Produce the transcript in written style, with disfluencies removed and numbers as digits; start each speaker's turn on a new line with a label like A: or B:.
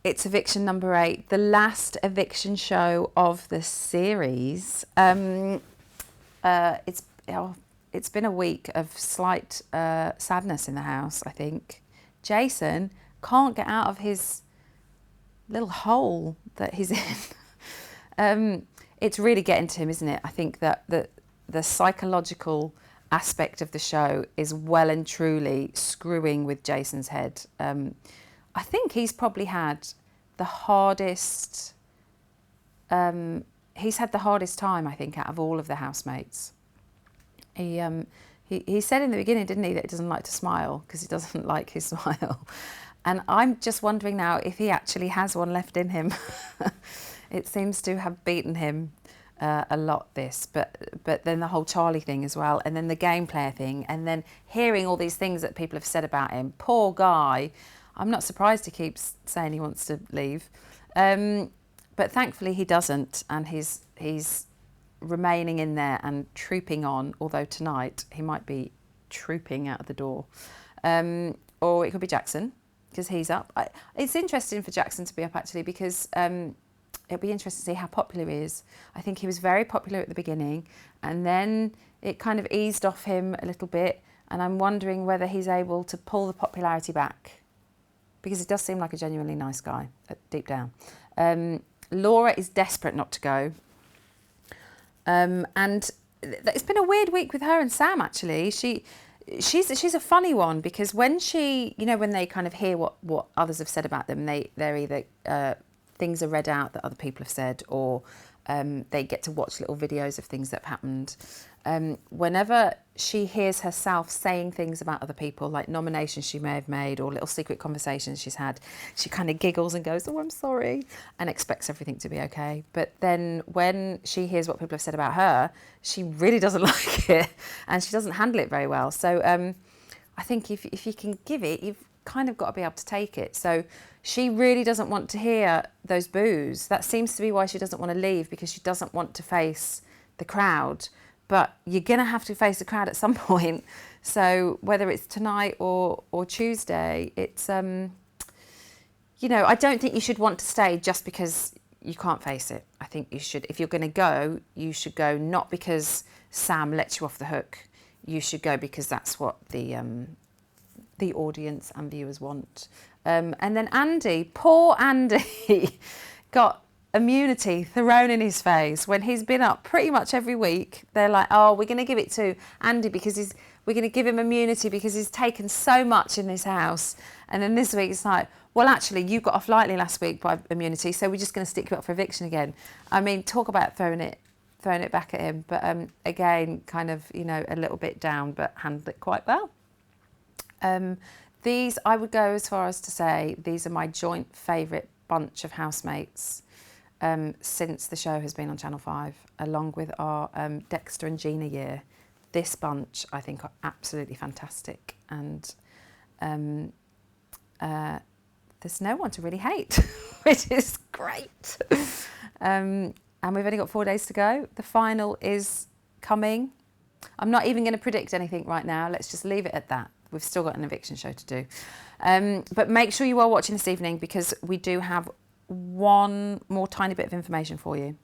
A: it's eviction number 8, the last eviction show of the series. It's been a week of slight sadness in the house, I think. Jason can't get out of his little hole that he's in. It's really getting to him, isn't it? I think that the psychological aspect of the show is well and truly screwing with Jason's head. I think he's probably had the hardest, he's had the hardest time, I think, out of all of the housemates. He said in the beginning, didn't he, that he doesn't like to smile because he doesn't like his smile. And I'm just wondering now if he actually has one left in him. It seems to have beaten him a lot, this, but then the whole Charlie thing as well, and then the game player thing, and then hearing all these things that people have said about him. Poor guy. I'm not surprised he keeps saying he wants to leave. But thankfully he doesn't, and he's remaining in there and trooping on, although tonight he might be trooping out of the door. Or it could be Jackson, because he's up. It's interesting for Jackson to be up, actually, because it'll be interesting to see how popular he is. I think he was very popular at the beginning, and then it kind of eased off him a little bit, and I'm wondering whether he's able to pull the popularity back, because he does seem like a genuinely nice guy, deep down. Laura is desperate not to go. And it's been a weird week with her and Sam, actually. She's a funny one, because when when they kind of hear what others have said about them, they're either things are read out that other people have said, or they get to watch little videos of things that have happened. Whenever she hears herself saying things about other people, like nominations she may have made or little secret conversations she's had, she kind of giggles and goes, "Oh, I'm sorry," and expects everything to be okay. But then when she hears what people have said about her, she really doesn't like it, and she doesn't handle it very well. So I think if you can give it, you've kind of got to be able to take it. So she really doesn't want to hear those boos. That seems to be why she doesn't want to leave, because she doesn't want to face the crowd. But you're going to have to face the crowd at some point. So whether it's tonight or Tuesday, it's, I don't think you should want to stay just because you can't face it. I think you should, if you're going to go, you should go not because Sam lets you off the hook. You should go because that's what the audience and viewers want. And then Andy, poor Andy, got immunity thrown in his face when he's been up pretty much every week. They're like, "Oh, we're going to give it to Andy because we're going to give him immunity because he's taken so much in this house." And then this week it's like, "Well, actually, you got off lightly last week by immunity, so we're just going to stick you up for eviction again." I mean, talk about throwing it back at him. But again, kind of, a little bit down, but handled it quite well. These, I would go as far as to say, these are my joint favourite bunch of housemates since the show has been on Channel 5, along with our Dexter and Gina year. This bunch, I think, are absolutely fantastic, and there's no one to really hate, which is great. And we've only got 4 days to go. The final is coming. I'm not even going to predict anything right now. Let's just leave it at that. We've still got an eviction show to do. But make sure you are watching this evening, because we do have one more tiny bit of information for you.